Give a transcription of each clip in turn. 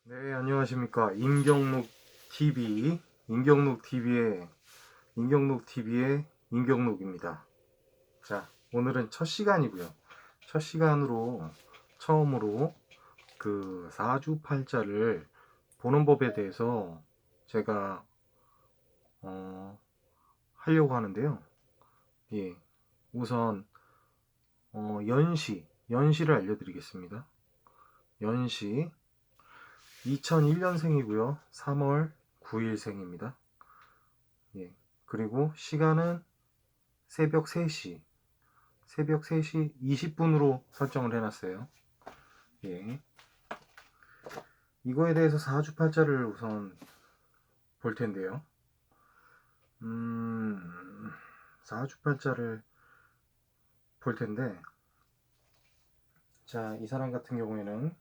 네, 안녕하십니까. 임경록 TV, 임경록 TV의 임경록입니다. 자, 오늘은 첫 시간이고요. 첫 시간으로 처음으로 그 사주팔자를 보는 법에 대해서 제가 하려고 하는데요. 예, 우선 연시를 알려드리겠습니다. 연시 2001년생이고요. 3월 9일생입니다. 예. 그리고 시간은 새벽 3시, 새벽 3시 20분으로 설정을 해놨어요. 예. 이거에 대해서 사주팔자를 우선 볼 텐데요. 사주팔자를 볼 텐데, 자, 이 사람 같은 경우에는,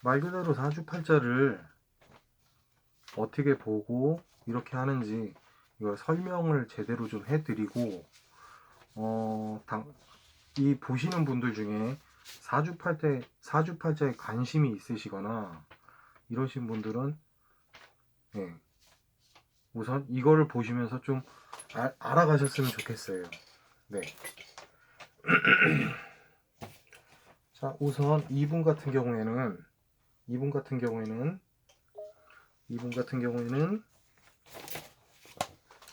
말 그대로 사주팔자를 어떻게 보고 이렇게 하는지 이걸 설명을 제대로 좀 해드리고, 이 보시는 분들 중에 사주팔자에 관심이 있으시거나 이러신 분들은 예, 우선 이거를 보시면서 좀 알아가셨으면 좋겠어요. 네. 자, 우선 이분 같은 경우에는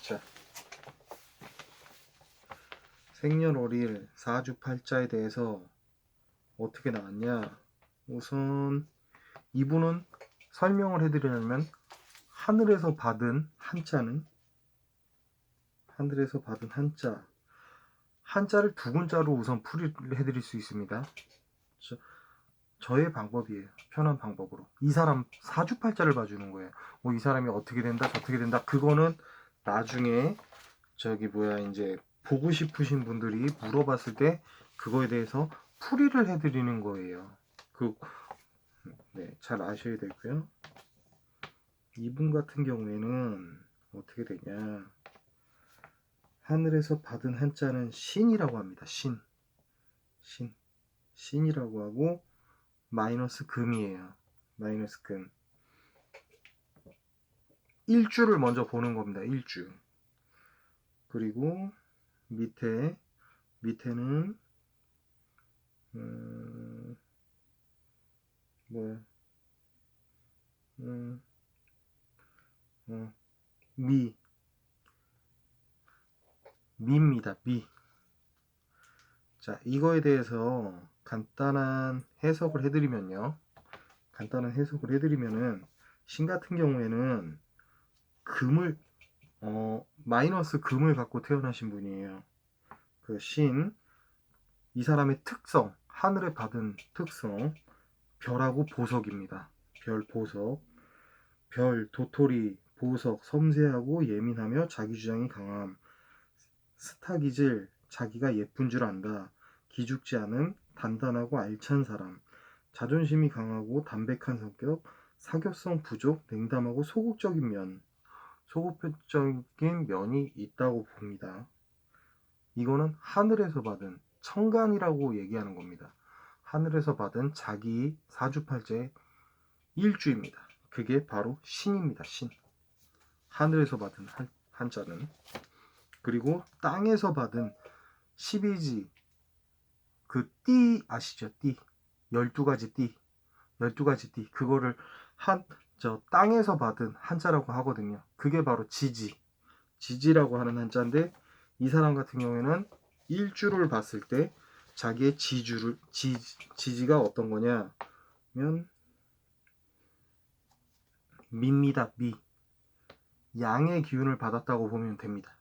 자, 생년월일 사주팔자에 대해서 어떻게 나왔냐? 우선 이분은 설명을 해드리려면 하늘에서 받은 한자를 두 글자로 우선 풀이를 해드릴 수 있습니다. 저의 방법이에요. 편한 방법으로. 이 사람 사주팔자를 봐주는 거예요. 뭐 이 사람이 어떻게 된다, 저떻게 된다. 그거는 나중에 이제 보고 싶으신 분들이 물어봤을 때 그거에 대해서 풀이를 해드리는 거예요. 네, 잘 아셔야 되고요. 이분 같은 경우에는 어떻게 되냐? 하늘에서 받은 한자는 신이라고 합니다. 신이라고 하고 마이너스 금이에요. 마이너스 금. 일주를 먼저 보는 겁니다. 일주. 그리고 밑에는 뭐야? 음, 어, 미입니다. 미. 자, 이거에 대해서 간단한 해석을 해드리면요. 신 같은 경우에는 금을 마이너스 금을 갖고 태어나신 분이에요. 그 신, 이 사람의 특성, 하늘에 받은 특성, 별하고 보석입니다. 별, 보석, 도토리, 보석, 섬세하고 예민하며 자기 주장이 강함, 스타기질, 자기가 예쁜 줄 안다, 기죽지 않음, 단단하고 알찬 사람, 자존심이 강하고 담백한 성격, 사교성 부족, 냉담하고 소극적인 면이 있다고 봅니다. 이거는 하늘에서 받은 천간이라고 얘기하는 겁니다. 하늘에서 받은 자기 사주팔자의 일주입니다. 그게 바로 신입니다. 신. 하늘에서 받은 한자는. 그리고 땅에서 받은 12지, 그 띠 아시죠? 띠. 12가지 띠. 12가지 띠. 그거를 땅에서 받은 한자라고 하거든요. 그게 바로 지지라고 하는 한자인데, 이 사람 같은 경우에는 일주를 봤을 때 자기의 지지가 어떤 거냐면 미입니다. 미. 양의 기운을 받았다고 보면 됩니다.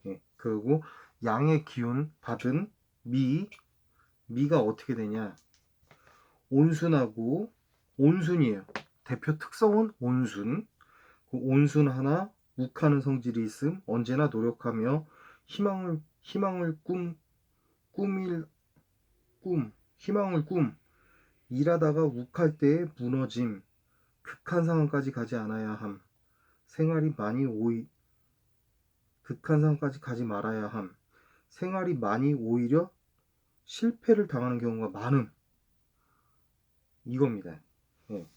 예, 그리고 양의 기운 받은 미가 어떻게 되냐? 온순하고 온순이에요. 대표 특성은 온순. 그 온순 하나, 욱하는 성질이 있음, 언제나 노력하며 희망을 일하다가 욱할 때에 무너짐, 극한 상황까지 가지 않아야 함, 극한 상황까지 가지 말아야 함, 생활이 많이 오히려 실패를 당하는 경우가 많음. 이겁니다. 예.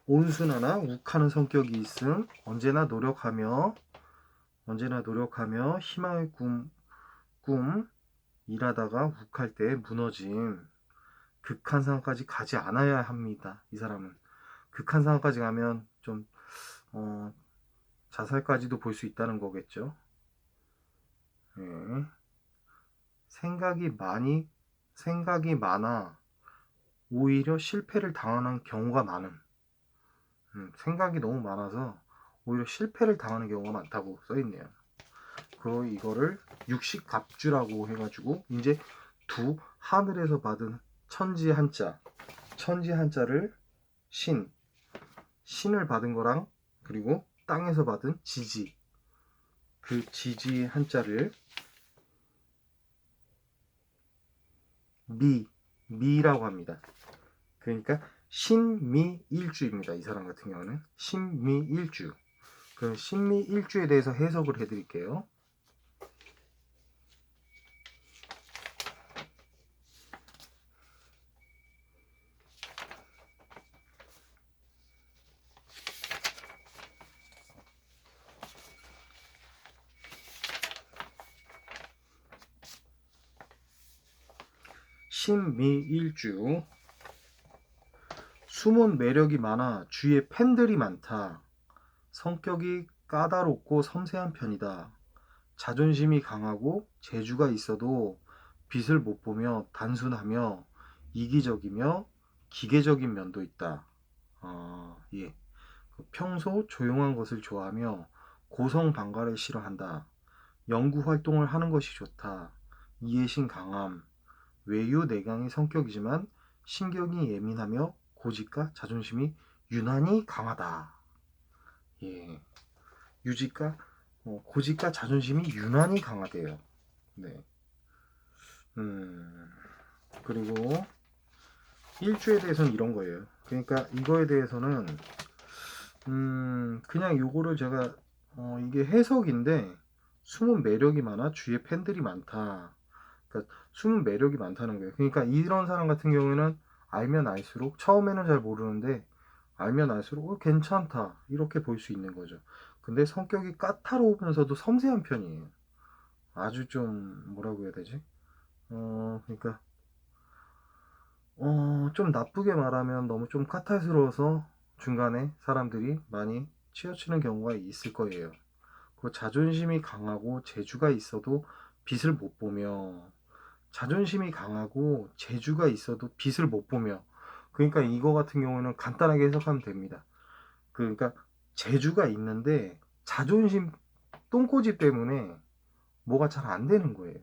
온순하나 욱하는 성격이 있음. 언제나 노력하며 희망의 꿈 일하다가 욱할 때 무너짐. 극한 상황까지 가지 않아야 합니다. 이 사람은 극한 상황까지 가면 좀 자살까지도 볼 수 있다는 거겠죠. 예. 생각이 많아 오히려 실패를 당하는 경우가 많음. 생각이 너무 많아서 오히려 실패를 당하는 경우가 많다고 써있네요. 그리고 이거를 육식갑주라고 해가지고 이제 두 하늘에서 받은 천지 한자를 신을 받은 거랑 그리고 땅에서 받은 지지, 그 지지 한자를 미라고 합니다. 그러니까 신미일주입니다. 이 사람 같은 경우는 신미일주. 그 신미일주에 대해서 해석을 해드릴게요. 신미일주. 숨은 매력이 많아 주위에 팬들이 많다. 성격이 까다롭고 섬세한 편이다. 자존심이 강하고 재주가 있어도 빛을 못 보며 단순하며 이기적이며 기계적인 면도 있다. 예. 평소 조용한 것을 좋아하며 고성방가를 싫어한다. 연구 활동을 하는 것이 좋다. 이해심 강함. 외유내강의 성격이지만 신경이 예민하며 고집과 자존심이 유난히 강하다. 예. 고집과 자존심이 유난히 강하대요. 네. 그리고 일주에 대해서는 이런 거예요. 그러니까 이거에 대해서는 그냥 요거를 제가 이게 해석인데 숨은 매력이 많아 주위에 팬들이 많다. 그러니까 숨은 매력이 많다는 거예요. 그러니까 이런 사람 같은 경우에는 알면 알수록 처음에는 잘 모르는데 알면 알수록 괜찮다 이렇게 볼 수 있는 거죠. 근데 성격이 까다로우면서도 섬세한 편이에요. 아주 좀 뭐라고 해야 되지? 그러니까 좀 나쁘게 말하면 너무 좀 까탈스러워서 중간에 사람들이 많이 치우치는 경우가 있을 거예요. 그 자존심이 강하고 재주가 있어도 빛을 못 보며 자존심이 강하고 재주가 있어도 빛을 못 보며 그러니까 이거 같은 경우는 간단하게 해석하면 됩니다. 그러니까 재주가 있는데 자존심 똥꼬집 때문에 뭐가 잘 안 되는 거예요.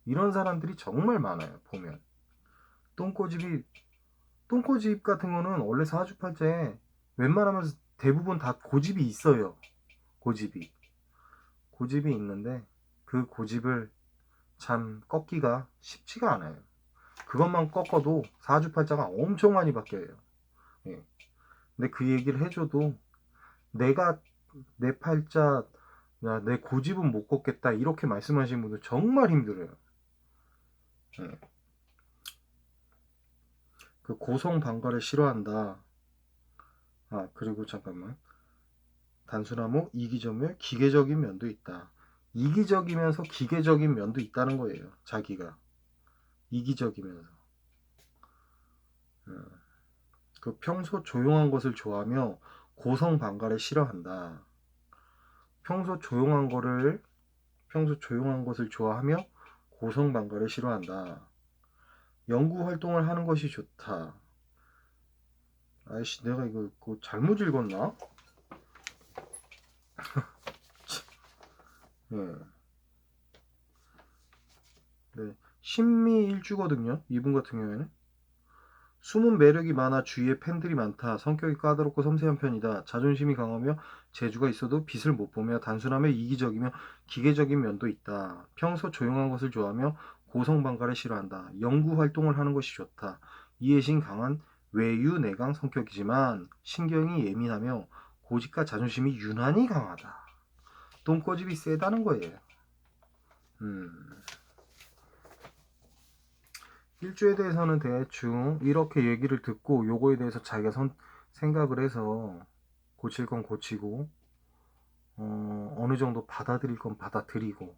이런 사람들이 정말 많아요. 보면 똥꼬집이 똥꼬집 같은 거는 원래 사주팔자에 웬만하면 대부분 다 고집이 있어요. 고집이 있는데 그 고집을 참 꺾기가 쉽지가 않아요. 그것만 꺾어도 사주팔자가 엄청 많이 바뀌어요. 예. 근데 그 얘기를 해줘도 내가 내 팔자 내 고집은 못 꺾겠다 이렇게 말씀하시는 분들 정말 힘들어요. 예. 그 고성방가를 싫어한다. 그리고 잠깐만. 단순하고 이기적이며 기계적인 면도 있다. 이기적이면서 기계적인 면도 있다는 거예요. 자기가 이기적이면서. 그 평소 조용한 것을 좋아하며 고성방가를 싫어한다. 평소 조용한 것을 좋아하며 고성방가를 싫어한다. 연구 활동을 하는 것이 좋다. 아이씨, 내가 이거 잘못 읽었나? 네. 네. 신미일주거든요. 이분 같은 경우에는 숨은 매력이 많아 주위에 팬들이 많다. 성격이 까다롭고 섬세한 편이다. 자존심이 강하며 재주가 있어도 빛을 못 보며 단순하며 이기적이며 기계적인 면도 있다. 평소 조용한 것을 좋아하며 고성방가를 싫어한다. 연구 활동을 하는 것이 좋다. 이해심 강한 외유내강 성격이지만 신경이 예민하며 고집과 자존심이 유난히 강하다. 똥꼬집이 세다는 거예요. 음. 일주에 대해서는 대충 이렇게 얘기를 듣고 요거에 대해서 자기가 생각을 해서 고칠 건 고치고 어느 정도 받아들일 건 받아들이고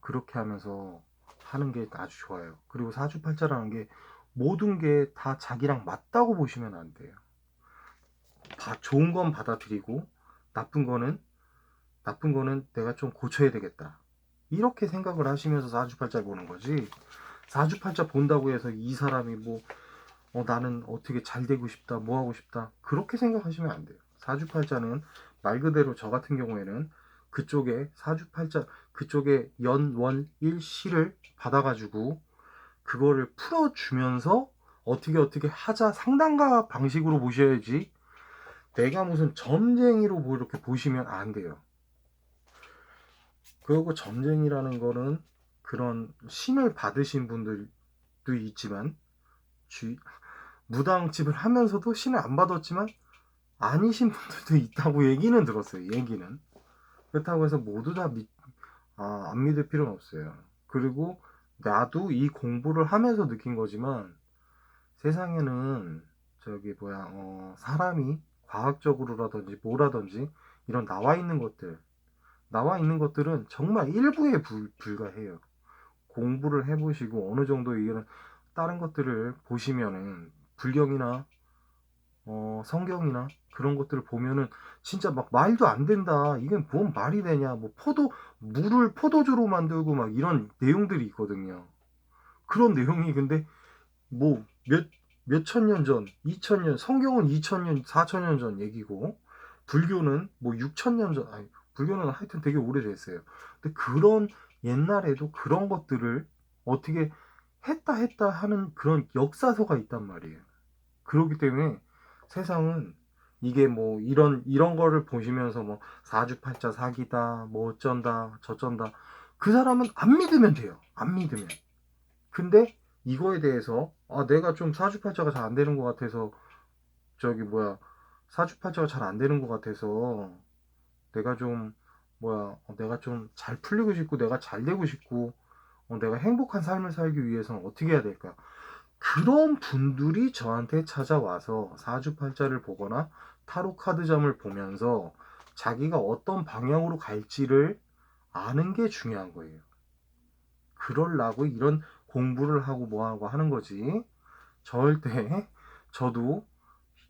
그렇게 하면서 하는 게 아주 좋아요. 그리고 사주팔자라는 게 모든 게 다 자기랑 맞다고 보시면 안 돼요. 좋은 건 받아들이고 나쁜 거는 내가 좀 고쳐야 되겠다. 이렇게 생각을 하시면서 사주팔자 보는 거지. 사주팔자 본다고 해서 이 사람이 뭐 나는 어떻게 잘 되고 싶다, 뭐 하고 싶다 그렇게 생각하시면 안 돼요. 사주팔자는 말 그대로 저 같은 경우에는 그쪽에 사주팔자 그쪽에 연월일시를 받아가지고 그거를 풀어주면서 어떻게 하자 상담가 방식으로 보셔야지 내가 무슨 점쟁이로 뭐 이렇게 보시면 안 돼요. 그리고 점쟁이라는 거는 그런 신을 받으신 분들도 있지만 무당집을 하면서도 신을 안 받았지만 아니신 분들도 있다고 얘기는 들었어요. 얘기는. 그렇다고 해서 모두 다 안 믿을 필요는 없어요. 그리고 나도 이 공부를 하면서 느낀 거지만 세상에는 사람이 과학적으로라든지 뭐라든지 이런 나와 있는 것들은 정말 일부에 불과해요. 공부를 해보시고 어느 정도 이런 다른 것들을 보시면은 불경이나 성경이나 그런 것들을 보면은 진짜 막 말도 안 된다. 이게 뭔 말이 되냐. 뭐 물을 포도주로 만들고 막 이런 내용들이 있거든요. 그런 내용이 근데 뭐 몇천 년 전, 2000년, 성경은 2000년, 4000년 전 얘기고 불교는 뭐 6000년 전, 아니 불교는 하여튼 되게 오래됐어요. 근데 그런 옛날에도 그런 것들을 어떻게 했다 하는 그런 역사서가 있단 말이에요. 그렇기 때문에 세상은 이게 뭐 이런 거를 보시면서 뭐 사주팔자 사기다 뭐 어쩐다 저쩐다 그 사람은 안 믿으면 돼요. 안 믿으면. 근데 이거에 대해서 내가 좀 사주팔자가 잘 안 되는 것 같아서 사주팔자가 잘 안 되는 것 같아서 내가 좀 내가 좀 잘 풀리고 싶고 내가 잘 되고 싶고 내가 행복한 삶을 살기 위해서는 어떻게 해야 될까? 그런 분들이 저한테 찾아와서 사주팔자를 보거나 타로 카드점을 보면서 자기가 어떤 방향으로 갈지를 아는 게 중요한 거예요. 그럴라고 이런 공부를 하고 뭐하고 하는 거지. 절대 저도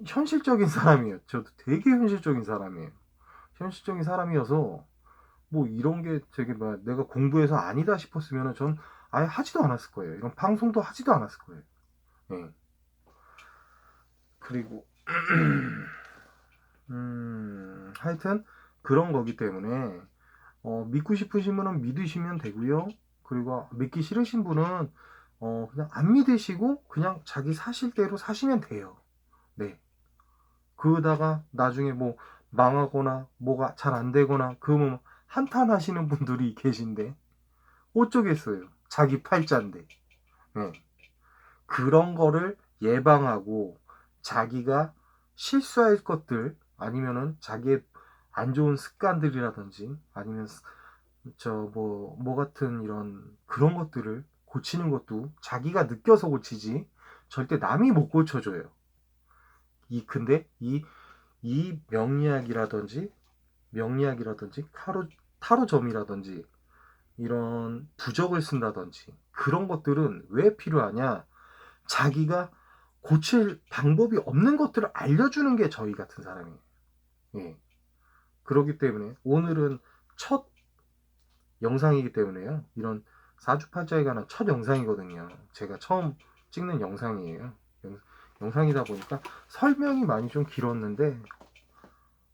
현실적인 사람이에요. 저도 되게 현실적인 사람이에요. 현실적인 사람이어서 뭐 이런 게 되게 내가 공부해서 아니다 싶었으면 전 아예 하지도 않았을 거예요. 이런 방송도 하지도 않았을 거예요. 예. 그리고 하여튼 그런 거기 때문에 믿고 싶으신 분은 믿으시면 되고요. 그리고 믿기 싫으신 분은 그냥 안 믿으시고 그냥 자기 사실 대로 사시면 돼요. 네. 그러다가 나중에 뭐 망하거나 뭐가 잘 안 되거나 그러면 한탄하시는 분들이 계신데 어쩌겠어요. 자기 팔자인데. 네. 그런 거를 예방하고 자기가 실수할 것들 아니면은 자기의 안 좋은 습관들이라든지 아니면 뭐 같은 이런 그런 것들을 고치는 것도 자기가 느껴서 고치지 절대 남이 못 고쳐줘요. 근데 이 명리학이라든지 타로점이라든지 이런 부적을 쓴다든지 그런 것들은 왜 필요하냐? 자기가 고칠 방법이 없는 것들을 알려주는 게 저희 같은 사람이에요. 예. 그렇기 때문에 오늘은 첫 영상이기 때문에요. 이런 사주팔자에 관한 첫 영상이거든요. 제가 처음 찍는 영상이에요. 영상이다 보니까 설명이 많이 좀 길었는데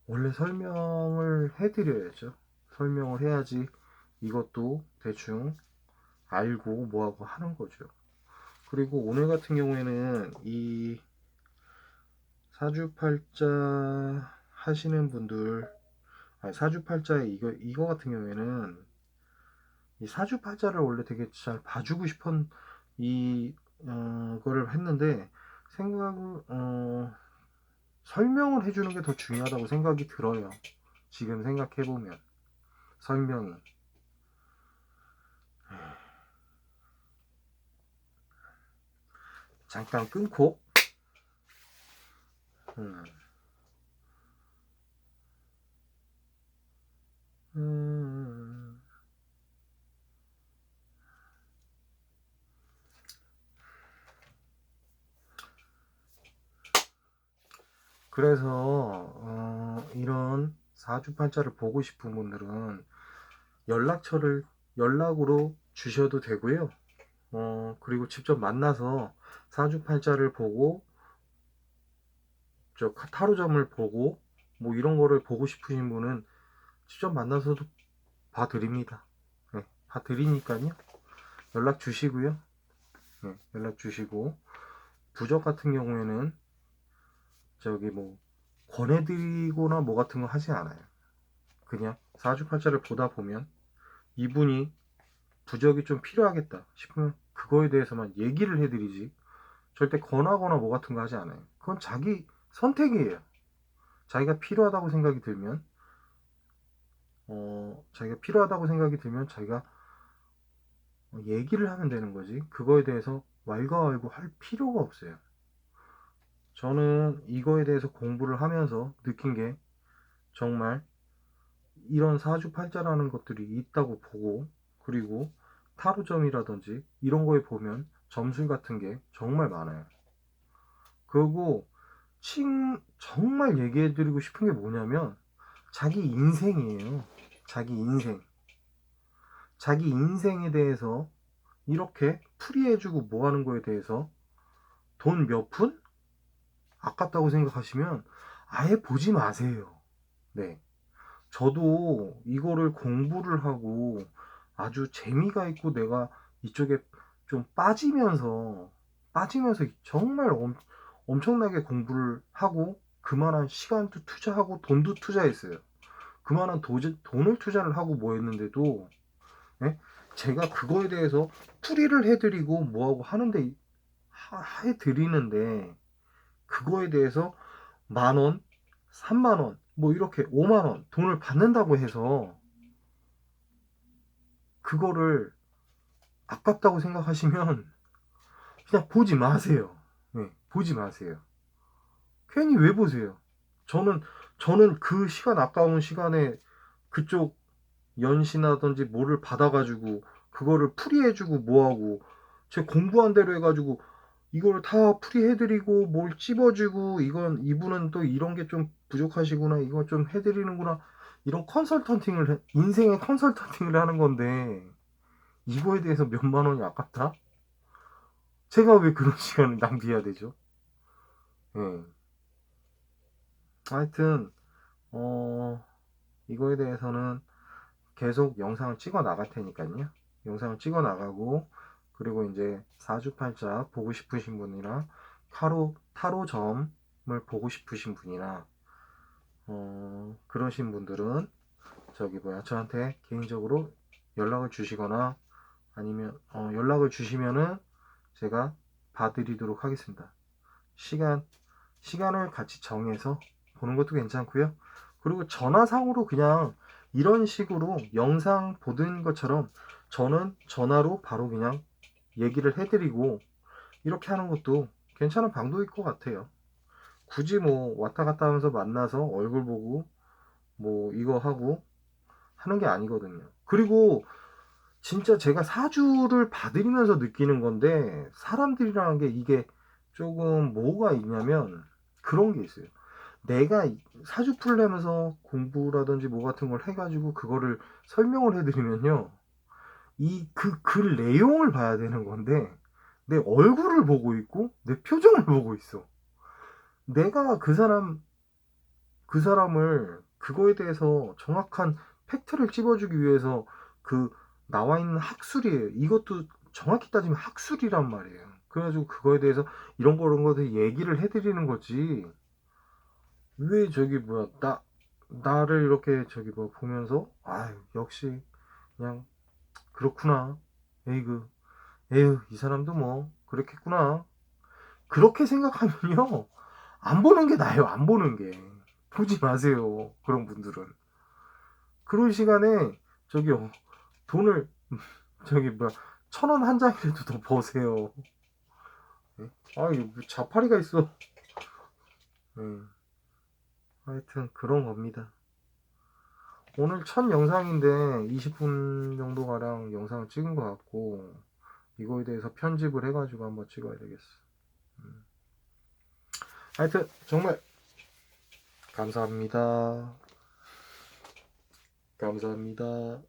원래 설명을 해드려야죠. 설명을 해야지 이것도 대충 알고 뭐하고 하는 거죠. 그리고 오늘 같은 경우에는 이 사주팔자 하시는 분들, 아니, 사주팔자에 이거 같은 경우에는 이 사주팔자를 원래 되게 잘 봐주고 싶은 거를 했는데 설명을 해주는 게 더 중요하다고 생각이 들어요. 지금 생각해보면 설명이 잠깐 끊고 음. 음. 그래서 이런 사주팔자를 보고 싶은 분들은 연락처를 연락으로 주셔도 되고요. 그리고 직접 만나서 사주팔자를 보고 저 타로점을 보고 뭐 이런 거를 보고 싶으신 분은 직접 만나서도 봐드립니다. 네, 봐드리니까요. 연락 주시고요. 네, 연락 주시고 부적 같은 경우에는 저기 뭐 권해드리거나 뭐 같은 거 하지 않아요. 그냥 사주팔자를 보다 보면 이분이 부적이 좀 필요하겠다 싶으면 그거에 대해서만 얘기를 해드리지 절대 권하거나 뭐 같은 거 하지 않아요. 그건 자기 선택이에요. 자기가 필요하다고 생각이 들면 자기가 얘기를 하면 되는 거지 그거에 대해서 왈가왈부 할 필요가 없어요. 저는 이거에 대해서 공부를 하면서 느낀 게 정말 이런 사주팔자라는 것들이 있다고 보고 그리고 타로점이라든지 이런 거에 보면 점술 같은 게 정말 많아요. 그리고 정말 얘기해드리고 싶은 게 뭐냐면 자기 인생이에요. 자기 인생. 자기 인생에 대해서 이렇게 풀이해주고 뭐 하는 거에 대해서 돈 몇 푼? 아깝다고 생각하시면 아예 보지 마세요. 네. 저도 이거를 공부를 하고 아주 재미가 있고 내가 이쪽에 좀 빠지면서 정말 엄청나게 공부를 하고 그만한 시간도 투자하고 돈도 투자했어요. 그만한 돈을 투자를 하고 뭐 했는데도 예? 제가 그거에 대해서 풀이를 해드리고 뭐하고 하는데 해드리는데 그거에 대해서 만원, 3만원, 뭐 이렇게 5만원 돈을 받는다고 해서 그거를 아깝다고 생각하시면 그냥 보지 마세요. 네, 보지 마세요. 괜히 왜 보세요? 저는 저는 그 시간 아까운 시간에 그쪽 연시나든지 뭐를 받아가지고 그거를 풀이해주고 뭐하고 제 공부한 대로 해가지고 이걸 다 풀이해드리고 뭘 찝어주고 이분은 또 이런 게 좀 부족하시구나 이거 좀 해드리는구나 이런 인생의 컨설턴팅을 하는 건데 이거에 대해서 몇만 원이 아깝다? 제가 왜 그런 시간을 낭비해야 되죠? 예. 하여튼 이거에 대해서는 계속 영상을 찍어 나갈 테니까요. 영상을 찍어 나가고 그리고 이제 사주팔자 보고 싶으신 분이나 타로점을 보고 싶으신 분이나 그러신 분들은 저한테 개인적으로 연락을 주시거나 아니면 연락을 주시면은 제가 봐드리도록 하겠습니다. 시간을 같이 정해서 보는 것도 괜찮고요. 그리고 전화상으로 그냥 이런 식으로 영상 보는 것처럼 저는 전화로 바로 그냥 얘기를 해드리고 이렇게 하는 것도 괜찮은 방법일 것 같아요. 굳이 뭐 왔다 갔다 하면서 만나서 얼굴 보고 뭐 이거 하고 하는 게 아니거든요. 그리고 진짜 제가 사주를 봐드리면서 느끼는 건데 사람들이라는 게 이게 조금 뭐가 있냐면 그런 게 있어요. 내가 사주 풀려면서 공부라든지 뭐 같은 걸 해가지고 그거를 설명을 해드리면요. 이 글 내용을 봐야 되는 건데 내 얼굴을 보고 있고 내 표정을 보고 있어. 내가 그 사람을 그거에 대해서 정확한 팩트를 찝어주기 위해서 그 나와 있는 학술이에요. 이것도 정확히 따지면 학술이란 말이에요. 그래가지고 그거에 대해서 이런 거 이런 거에 얘기를 해드리는 거지. 왜 저기 뭐야 나를 이렇게 저기 뭐 보면서 아 역시 그냥 그렇구나. 에이그 에휴 이 사람도 뭐 그렇겠구나. 그렇게 생각하면요 안 보는 게 나아요. 안 보는 게 보지 마세요. 그런 분들은 그런 시간에 돈을 저기 뭐야 1,000원 한 장이라도 더 버세요. 예? 아, 이거 뭐 자파리가 있어. 예. 하여튼 그런 겁니다. 오늘 첫 영상인데 20분 정도 가량 영상을 찍은 것 같고 이거에 대해서 편집을 해가지고 한번 찍어야 되겠어. 하여튼 정말 감사합니다. 감사합니다.